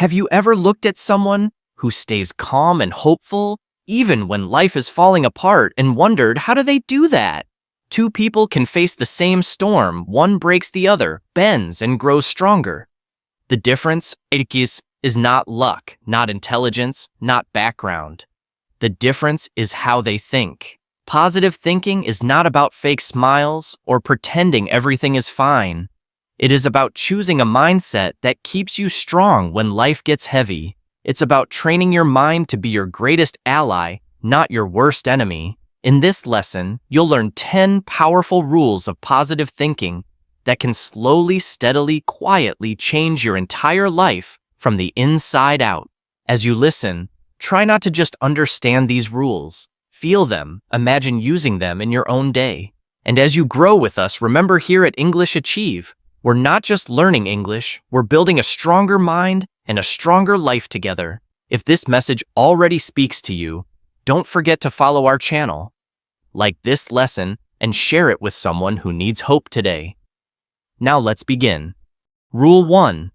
Have you ever looked at someone who stays calm and hopeful even when life is falling apart and wondered, how do they do that? Two people can face the same storm, one breaks the other, bends, and grows stronger. The difference is not luck, not intelligence, not background. The difference is how they think. Positive thinking is not about fake smiles or pretending everything is fine. It is about choosing a mindset that keeps you strong when life gets heavy. It's about training your mind to be your greatest ally, not your worst enemy. In this lesson, you'll learn 10 powerful rules of positive thinking that can slowly, steadily, quietly change your entire life from the inside out. As you listen, try not to just understand these rules. Feel them, imagine using them in your own day. And as you grow with us, remember here at English Achieve, we're not just learning English, we're building a stronger mind and a stronger life together. If this message already speaks to you, don't forget to follow our channel, like this lesson, and share it with someone who needs hope today. Now let's begin. Rule 1.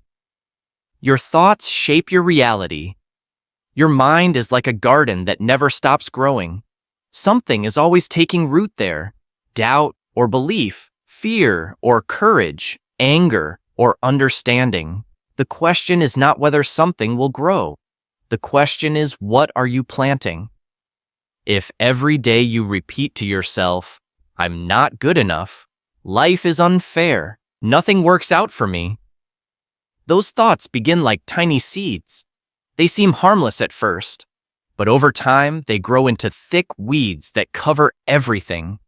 Your thoughts shape your reality. Your mind is like a garden that never stops growing. Something is always taking root there. Doubt or belief, fear or courage, anger or understanding. The question is not whether something will grow. The question is, what are you planting? If every day you repeat to yourself, I'm not good enough, life is unfair, nothing works out for me, those thoughts begin like tiny seeds. They seem harmless at first, but over time they grow into thick weeds that cover everything.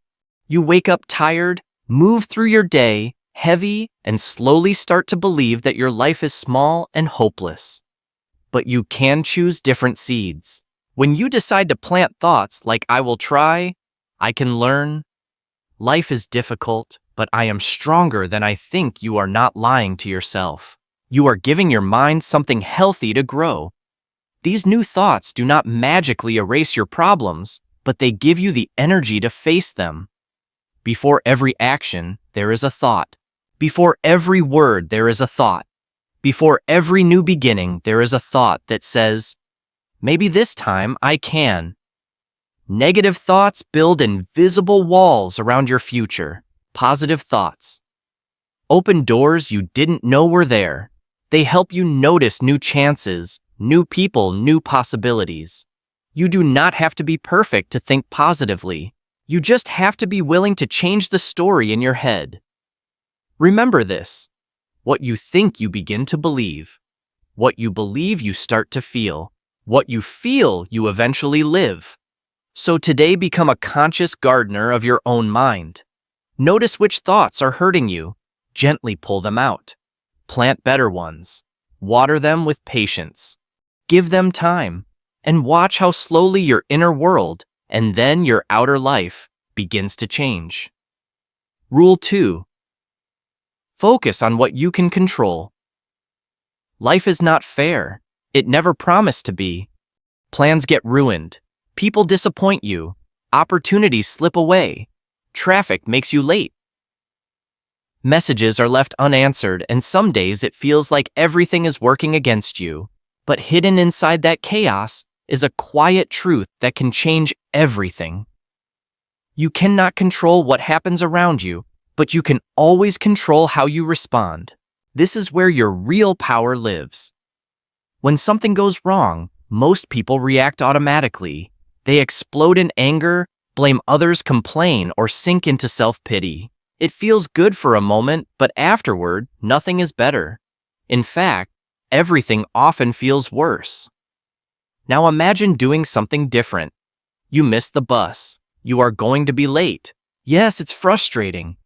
You wake up tired, move through your day, heavy, and slowly start to believe that your life is small and hopeless. But you can choose different seeds. When you decide to plant thoughts like I will try, I can learn, life is difficult, but I am stronger than I think, you are not lying to yourself. You are giving your mind something healthy to grow. These new thoughts do not magically erase your problems, but they give you the energy to face them. Before every action, there is a thought. Before every word, there is a thought. Before every new beginning, there is a thought that says, maybe this time I can. Negative thoughts build invisible walls around your future. Positive thoughts open doors you didn't know were there. They help you notice new chances, new people, new possibilities. You do not have to be perfect to think positively. You just have to be willing to change the story in your head. Remember this. What you think, you begin to believe. What you believe, you start to feel. What you feel, you eventually live. So today, become a conscious gardener of your own mind. Notice which thoughts are hurting you. Gently pull them out. Plant better ones. Water them with patience. Give them time. And watch how slowly your inner world, and then your outer life, begins to change. Rule 2. Focus on what you can control. Life is not fair. It never promised to be. Plans get ruined. People disappoint you. Opportunities slip away. Traffic makes you late. Messages are left unanswered, and some days it feels like everything is working against you. But hidden inside that chaos is a quiet truth that can change everything. You cannot control what happens around you, but you can always control how you respond. This is where your real power lives. When something goes wrong, most people react automatically. They explode in anger, blame others, complain, or sink into self-pity. It feels good for a moment, but afterward, nothing is better. In fact, everything often feels worse. Now imagine doing something different. You miss the bus. You are going to be late. Yes, it's frustrating.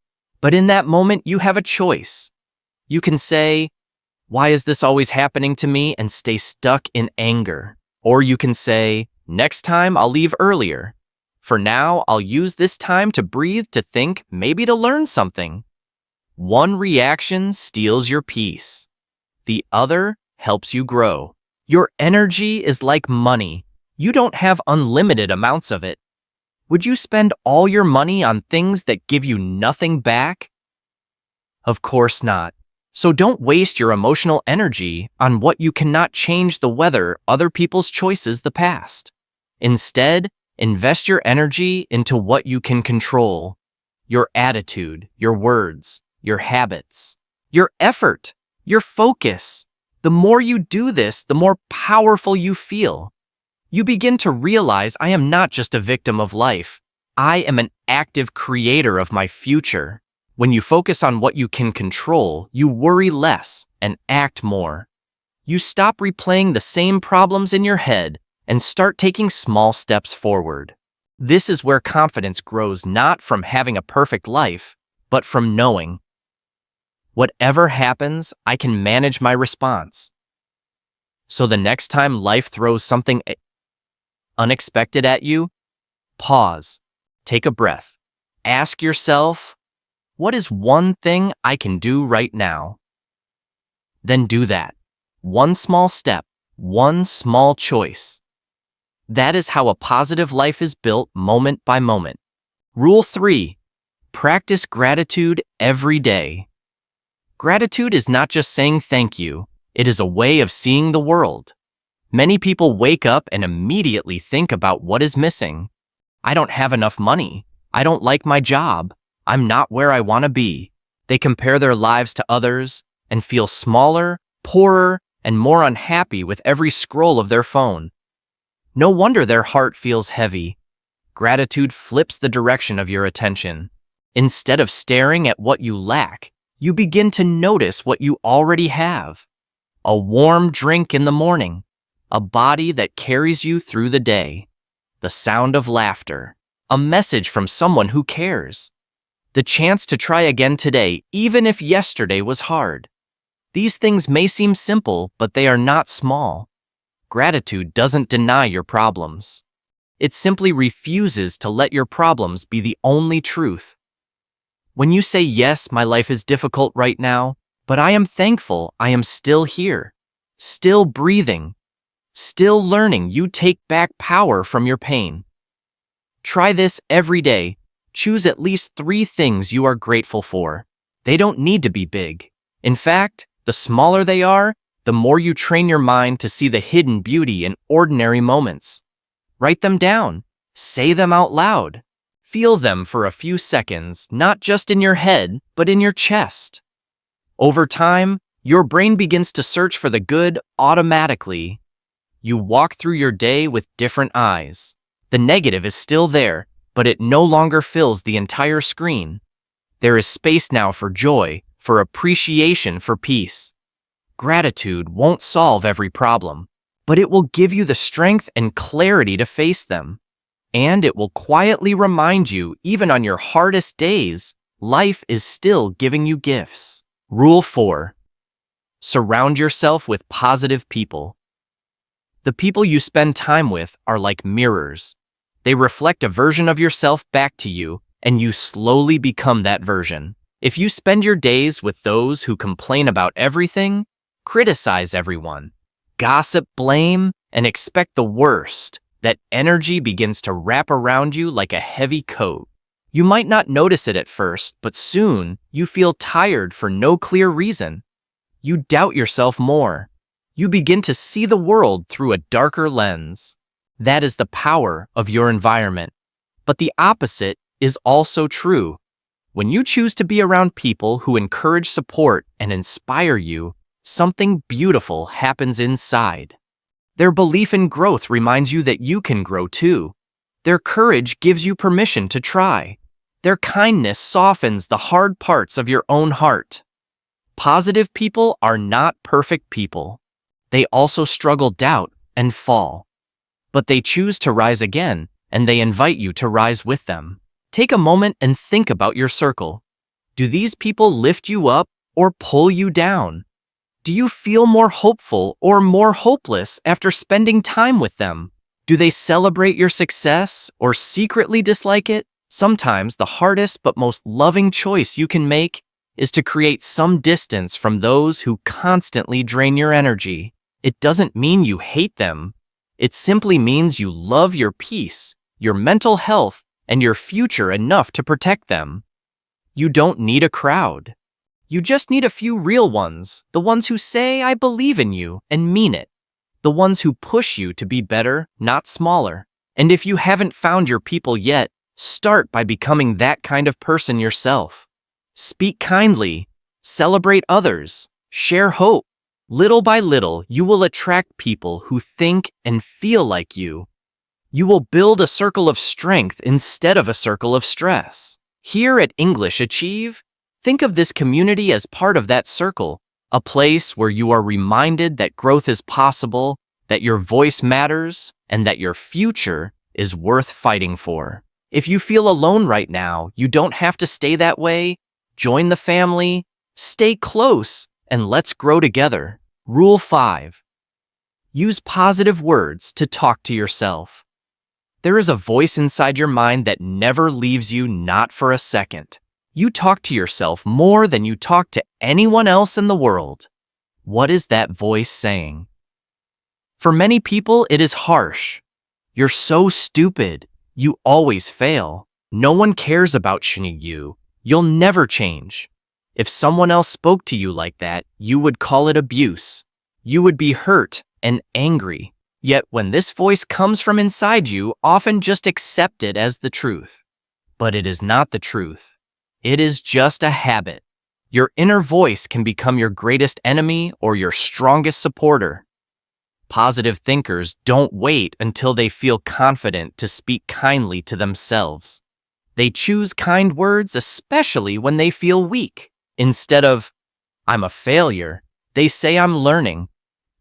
But in that moment, you have a choice. You can say, why is this always happening to me, and stay stuck in anger. Or you can say, next time I'll leave earlier. For now, I'll use this time to breathe, to think, maybe to learn something. One reaction steals your peace. The other helps you grow. Your energy is like money. You don't have unlimited amounts of it. Would you spend all your money on things that give you nothing back? Of course not. So don't waste your emotional energy on what you cannot change: the weather, other people's choices, the past. Instead, invest your energy into what you can control: your attitude, your words, your habits, your effort, your focus. The more you do this, the more powerful you feel. You begin to realize, I am not just a victim of life. I am an active creator of my future. When you focus on what you can control, you worry less and act more. You stop replaying the same problems in your head and start taking small steps forward. This is where confidence grows, not from having a perfect life, but from knowing, whatever happens, I can manage my response. So the next time life throws something unexpected at you, pause, take a breath, ask yourself, what is one thing I can do right now? Then do that. One small step, one small choice. That is how a positive life is built, moment by moment. Rule 3. Practice gratitude every day. Gratitude is not just saying thank you, it is a way of seeing the world. Many people wake up and immediately think about what is missing. I don't have enough money. I don't like my job. I'm not where I want to be. They compare their lives to others and feel smaller, poorer, and more unhappy with every scroll of their phone. No wonder their heart feels heavy. Gratitude flips the direction of your attention. Instead of staring at what you lack, you begin to notice what you already have. A warm drink in the morning, a body that carries you through the day, the sound of laughter, a message from someone who cares, the chance to try again today, even if yesterday was hard. These things may seem simple, but they are not small. Gratitude doesn't deny your problems. It simply refuses to let your problems be the only truth. When you say, yes, my life is difficult right now, but I am thankful I am still here, still breathing, still learning, you take back power from your pain. Try this every day. Choose at least 3 things you are grateful for. They don't need to be big. In fact, the smaller they are, the more you train your mind to see the hidden beauty in ordinary moments. Write them down. Say them out loud. Feel them for a few seconds, not just in your head, but in your chest. Over time, your brain begins to search for the good automatically. You walk through your day with different eyes. The negative is still there, but it no longer fills the entire screen. There is space now for joy, for appreciation, for peace. Gratitude won't solve every problem, but it will give you the strength and clarity to face them. And it will quietly remind you, even on your hardest days, life is still giving you gifts. Rule 4. Surround yourself with positive people. The people you spend time with are like mirrors. They reflect a version of yourself back to you, and you slowly become that version. If you spend your days with those who complain about everything, criticize everyone, gossip, blame, and expect the worst, that energy begins to wrap around you like a heavy coat. You might not notice it at first, but soon you feel tired for no clear reason. You doubt yourself more. You begin to see the world through a darker lens. That is the power of your environment. But the opposite is also true. When you choose to be around people who encourage, support, and inspire you, something beautiful happens inside. Their belief in growth reminds you that you can grow too. Their courage gives you permission to try. Their kindness softens the hard parts of your own heart. Positive people are not perfect people. They also struggle, doubt, and fall. But they choose to rise again, and they invite you to rise with them. Take a moment and think about your circle. Do these people lift you up or pull you down? Do you feel more hopeful or more hopeless after spending time with them? Do they celebrate your success or secretly dislike it? Sometimes the hardest but most loving choice you can make is to create some distance from those who constantly drain your energy. It doesn't mean you hate them. It simply means you love your peace, your mental health, and your future enough to protect them. You don't need a crowd. You just need a few real ones, the ones who say, I believe in you, and mean it. The ones who push you to be better, not smaller. And if you haven't found your people yet, start by becoming that kind of person yourself. Speak kindly, celebrate others, share hope. Little by little, you will attract people who think and feel like you. You will build a circle of strength instead of a circle of stress. Here at English Achieve, think of this community as part of that circle, a place where you are reminded that growth is possible, that your voice matters, and that your future is worth fighting for. If you feel alone right now, you don't have to stay that way. Join the family, stay close, and let's grow together. Rule 5. Use positive words to talk to yourself. There is a voice inside your mind that never leaves you, not for a second. You talk to yourself more than you talk to anyone else in the world. What is that voice saying? For many people, it is harsh. You're so stupid. You always fail. No one cares about you. You'll never change. If someone else spoke to you like that, you would call it abuse. You would be hurt and angry. Yet when this voice comes from inside you, often just accept it as the truth. But it is not the truth. It is just a habit. Your inner voice can become your greatest enemy or your strongest supporter. Positive thinkers don't wait until they feel confident to speak kindly to themselves. They choose kind words especially when they feel weak. Instead of, I'm a failure, they say I'm learning.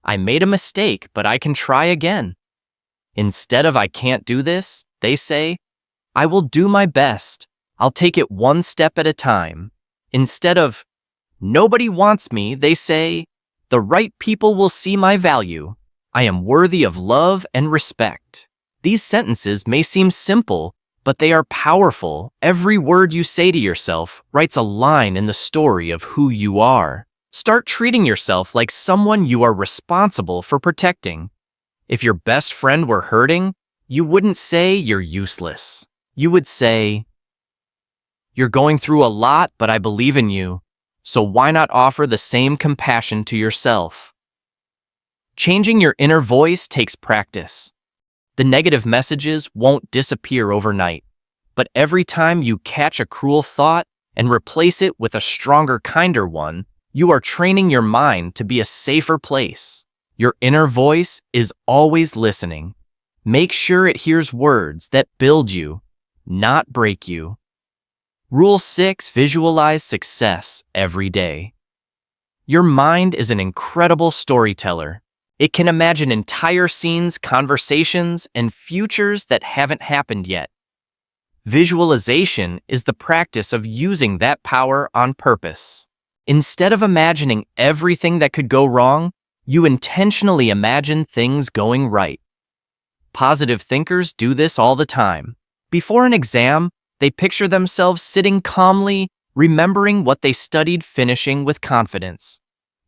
I made a mistake, but I can try again. Instead of I can't do this, they say, I will do my best. I'll take it one step at a time. Instead of, nobody wants me, they say, the right people will see my value. I am worthy of love and respect. These sentences may seem simple, but they are powerful. Every word you say to yourself writes a line in the story of who you are. Start treating yourself like someone you are responsible for protecting. If your best friend were hurting, you wouldn't say you're useless. You would say, you're going through a lot, but I believe in you. So why not offer the same compassion to yourself? Changing your inner voice takes practice. The negative messages won't disappear overnight, but every time you catch a cruel thought and replace it with a stronger, kinder one, you are training your mind to be a safer place. Your inner voice is always listening. Make sure it hears words that build you, not break you. Rule 6: visualize success every day. Your mind is an incredible storyteller. It can imagine entire scenes, conversations, and futures that haven't happened yet. Visualization is the practice of using that power on purpose. Instead of imagining everything that could go wrong, you intentionally imagine things going right. Positive thinkers do this all the time. Before an exam, they picture themselves sitting calmly, remembering what they studied, finishing with confidence.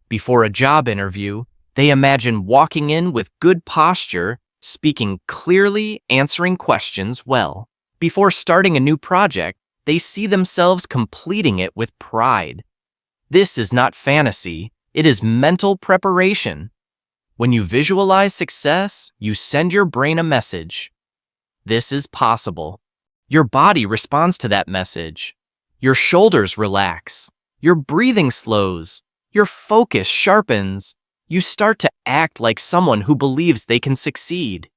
Before a job interview, they imagine walking in with good posture, speaking clearly, answering questions well. Before starting a new project, they see themselves completing it with pride. This is not fantasy, it is mental preparation. When you visualize success, you send your brain a message. This is possible. Your body responds to that message. Your shoulders relax. Your breathing slows. Your focus sharpens. You start to act like someone who believes they can succeed.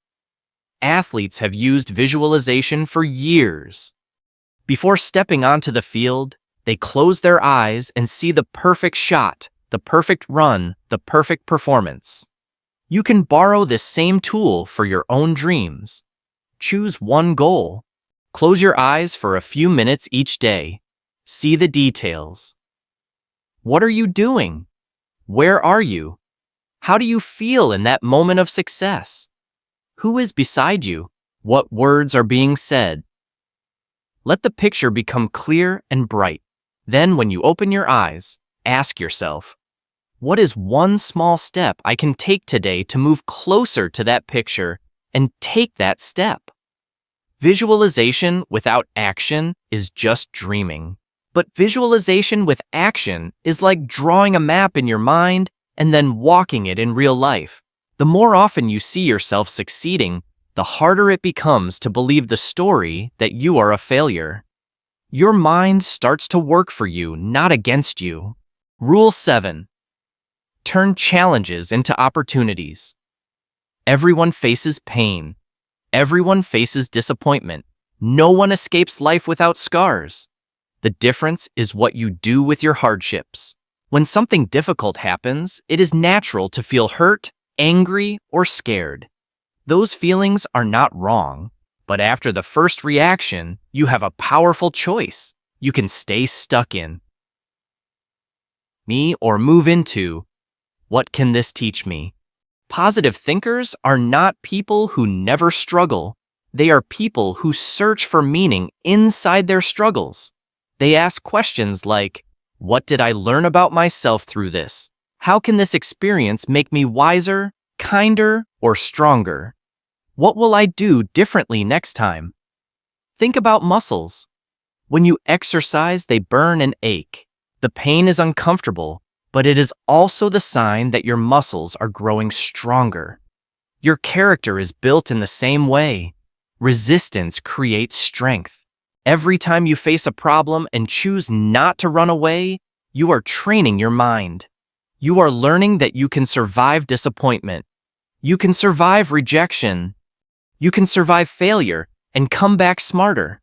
Athletes have used visualization for years. Before stepping onto the field, they close their eyes and see the perfect shot, the perfect run, the perfect performance. You can borrow this same tool for your own dreams. Choose one goal. Close your eyes for a few minutes each day. See the details. What are you doing? Where are you? How do you feel in that moment of success? Who is beside you? What words are being said? Let the picture become clear and bright. Then, when you open your eyes, ask yourself, what is one small step I can take today to move closer to that picture and take that step? Visualization without action is just dreaming. But visualization with action is like drawing a map in your mind and then walking it in real life. The more often you see yourself succeeding, the harder it becomes to believe the story that you are a failure. Your mind starts to work for you, not against you. Rule 7. Turn challenges into opportunities. Everyone faces pain. Everyone faces disappointment. No one escapes life without scars. The difference is what you do with your hardships. When something difficult happens, it is natural to feel hurt, angry, or scared. Those feelings are not wrong, but after the first reaction, you have a powerful choice. You can stay stuck in me or move into what can this teach me? Positive thinkers are not people who never struggle. They are people who search for meaning inside their struggles. They ask questions like, what did I learn about myself through this? How can this experience make me wiser, kinder, or stronger? What will I do differently next time? Think about muscles. When you exercise, they burn and ache. The pain is uncomfortable, but it is also the sign that your muscles are growing stronger. Your character is built in the same way. Resistance creates strength. Every time you face a problem and choose not to run away, you are training your mind. You are learning that you can survive disappointment. You can survive rejection. You can survive failure and come back smarter.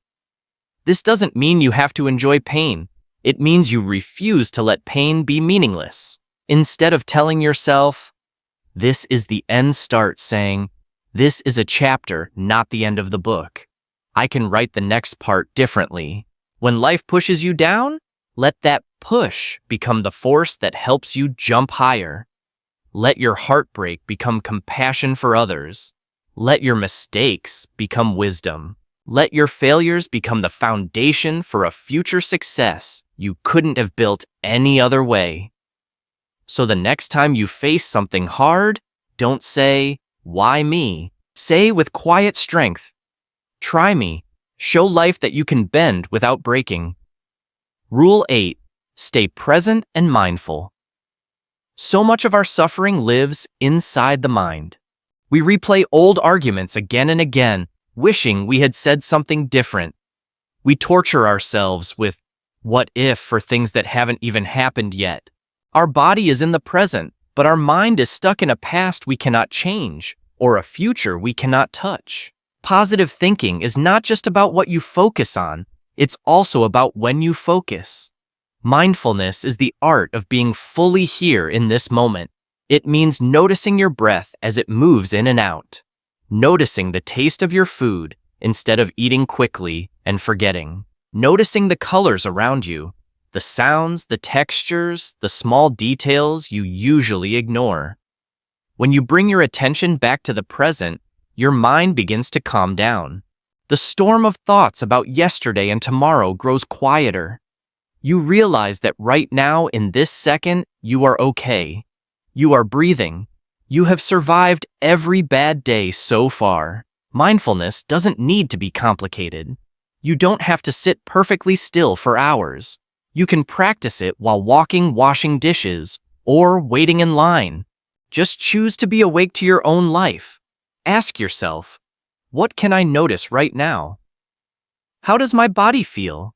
This doesn't mean you have to enjoy pain. It means you refuse to let pain be meaningless. Instead of telling yourself, this is the end, start saying, this is a chapter, not the end of the book. I can write the next part differently. When life pushes you down, let that push become the force that helps you jump higher. Let your heartbreak become compassion for others. Let your mistakes become wisdom. Let your failures become the foundation for a future success you couldn't have built any other way. So the next time you face something hard, don't say, why me? Say with quiet strength, try me. Show life that you can bend without breaking. Rule 8. Stay present and mindful. So much of our suffering lives inside the mind. We replay old arguments again and again, wishing we had said something different. We torture ourselves with what if for things that haven't even happened yet. Our body is in the present, but our mind is stuck in a past we cannot change, or a future we cannot touch. Positive thinking is not just about what you focus on, it's also about when you focus. Mindfulness is the art of being fully here in this moment. It means noticing your breath as it moves in and out. Noticing the taste of your food instead of eating quickly and forgetting. Noticing the colors around you, the sounds, the textures, the small details you usually ignore. When you bring your attention back to the present, your mind begins to calm down. The storm of thoughts about yesterday and tomorrow grows quieter. You realize that right now, in this second, you are okay. You are breathing. You have survived every bad day so far. Mindfulness doesn't need to be complicated. You don't have to sit perfectly still for hours. You can practice it while walking, washing dishes, or waiting in line. Just choose to be awake to your own life. Ask yourself, what can I notice right now? How does my body feel?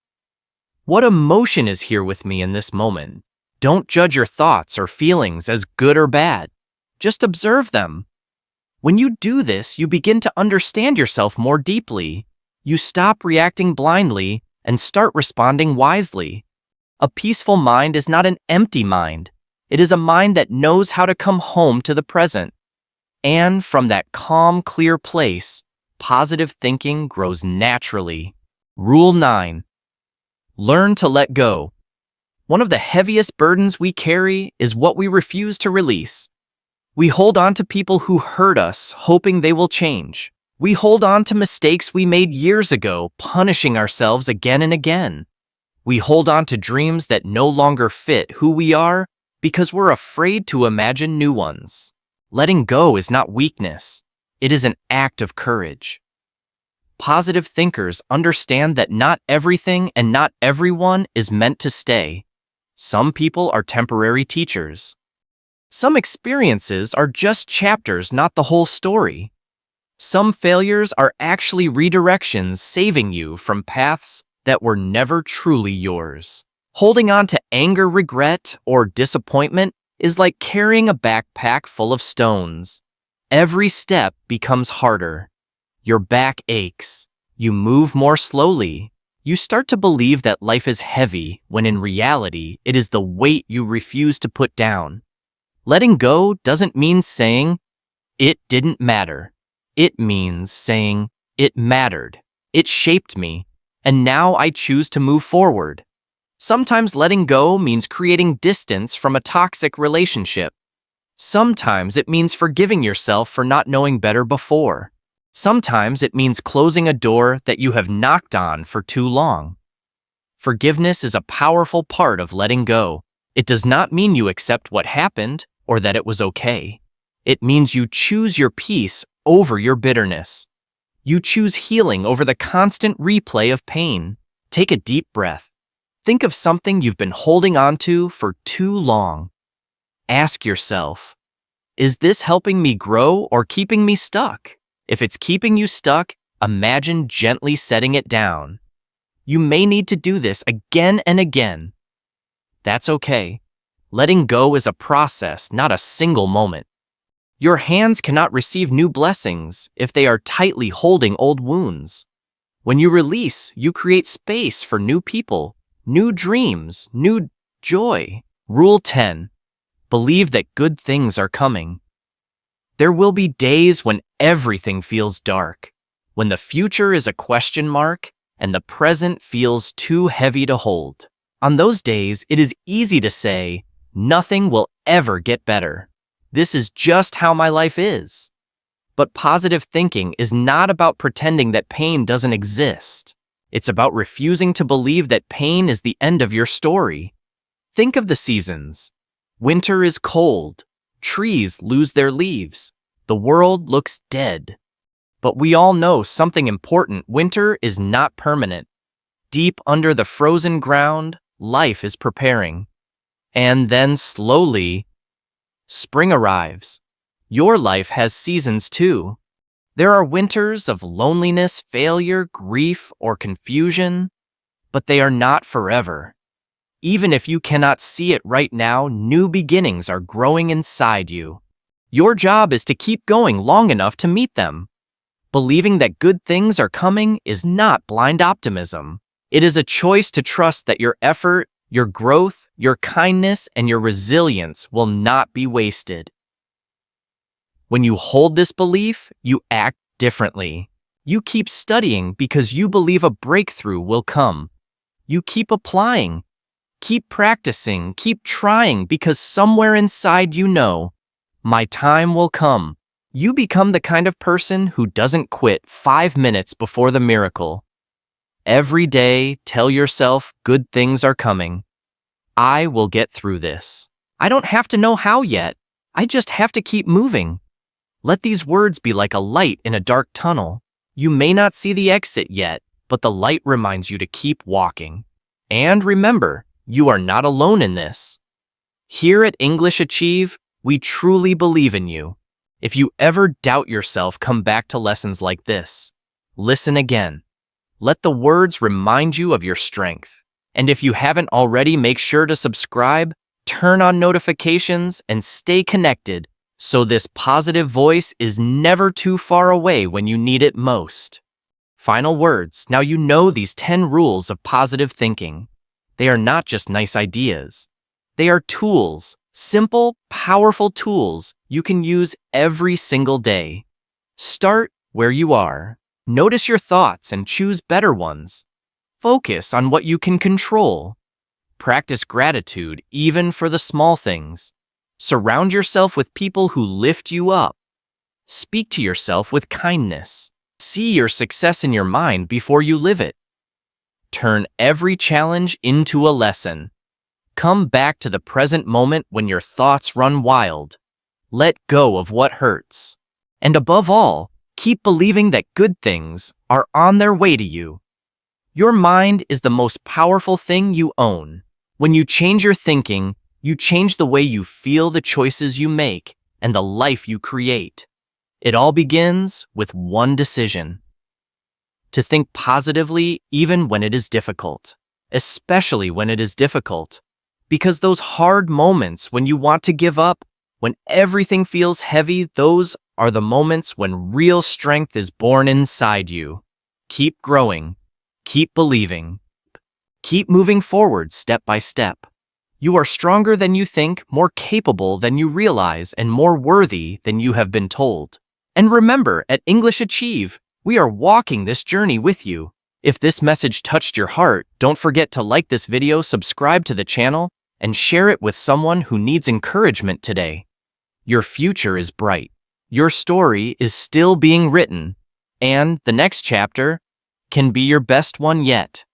What emotion is here with me in this moment? Don't judge your thoughts or feelings as good or bad. Just observe them. When you do this, you begin to understand yourself more deeply. You stop reacting blindly and start responding wisely. A peaceful mind is not an empty mind. It is a mind that knows how to come home to the present. And from that calm, clear place, positive thinking grows naturally. Rule 9. Learn to let go. One of the heaviest burdens we carry is what we refuse to release. We hold on to people who hurt us, hoping they will change. We hold on to mistakes we made years ago, punishing ourselves again and again. We hold on to dreams that no longer fit who we are because we're afraid to imagine new ones. Letting go is not weakness. It is an act of courage. Positive thinkers understand that not everything and not everyone is meant to stay. Some people are temporary teachers. Some experiences are just chapters, not the whole story. Some failures are actually redirections saving you from paths that were never truly yours. Holding on to anger, regret, or disappointment is like carrying a backpack full of stones. Every step becomes harder. Your back aches. You move more slowly. You start to believe that life is heavy, when in reality, it is the weight you refuse to put down. Letting go doesn't mean saying, "It didn't matter." It means saying, "It mattered. It shaped me, and now I choose to move forward." Sometimes letting go means creating distance from a toxic relationship. Sometimes it means forgiving yourself for not knowing better before. Sometimes it means closing a door that you have knocked on for too long. Forgiveness is a powerful part of letting go. It does not mean you accept what happened or that it was okay. It means you choose your peace over your bitterness. You choose healing over the constant replay of pain. Take a deep breath. Think of something you've been holding on to for too long. Ask yourself, is this helping me grow or keeping me stuck? If it's keeping you stuck, imagine gently setting it down. You may need to do this again and again. That's okay. Letting go is a process, not a single moment. Your hands cannot receive new blessings if they are tightly holding old wounds. When you release, you create space for new people, new dreams, new joy. Rule 10. Believe that good things are coming. There will be days when everything feels dark, when the future is a question mark and the present feels too heavy to hold. On those days, it is easy to say, "Nothing will ever get better. This is just how my life is." But positive thinking is not about pretending that pain doesn't exist. It's about refusing to believe that pain is the end of your story. Think of the seasons. Winter is cold. Trees lose their leaves. The world looks dead. But we all know something important. Winter is not permanent. Deep under the frozen ground, life is preparing. And then slowly, spring arrives. Your life has seasons too. There are winters of loneliness, failure, grief, or confusion, but they are not forever. Even if you cannot see it right now, new beginnings are growing inside you. Your job is to keep going long enough to meet them. Believing that good things are coming is not blind optimism. It is a choice to trust that your effort, your growth, your kindness, and your resilience will not be wasted. When you hold this belief, you act differently. You keep studying because you believe a breakthrough will come. You keep applying. Keep practicing, keep trying, because somewhere inside you know, my time will come. You become the kind of person who doesn't quit 5 minutes before the miracle. Every day, tell yourself good things are coming. I will get through this. I don't have to know how yet. I just have to keep moving. Let these words be like a light in a dark tunnel. You may not see the exit yet, but the light reminds you to keep walking. And remember, you are not alone in this. Here at English Achieve, we truly believe in you. If you ever doubt yourself, come back to lessons like this. Listen again. Let the words remind you of your strength. And if you haven't already, make sure to subscribe, turn on notifications, and stay connected so this positive voice is never too far away when you need it most. Final words. Now you know these 10 rules of positive thinking. They are not just nice ideas. They are tools, simple, powerful tools you can use every single day. Start where you are. Notice your thoughts and choose better ones. Focus on what you can control. Practice gratitude even for the small things. Surround yourself with people who lift you up. Speak to yourself with kindness. See your success in your mind before you live it. Turn every challenge into a lesson. Come back to the present moment when your thoughts run wild. Let go of what hurts. And above all, Keep believing that good things are on their way to you. Your mind is the most powerful thing you own. When you change your thinking, you change the way you feel, the choices you make, and the life you create. It all begins with one decision: to think positively even when it is difficult, especially when it is difficult. Because those hard moments when you want to give up, when everything feels heavy, those are the moments when real strength is born inside you. Keep growing, keep believing, keep moving forward step by step. You are stronger than you think, more capable than you realize, and more worthy than you have been told. And remember, at English Achieve, we are walking this journey with you. If this message touched your heart, don't forget to like this video, subscribe to the channel, and share it with someone who needs encouragement today. Your future is bright. Your story is still being written, and the next chapter can be your best one yet.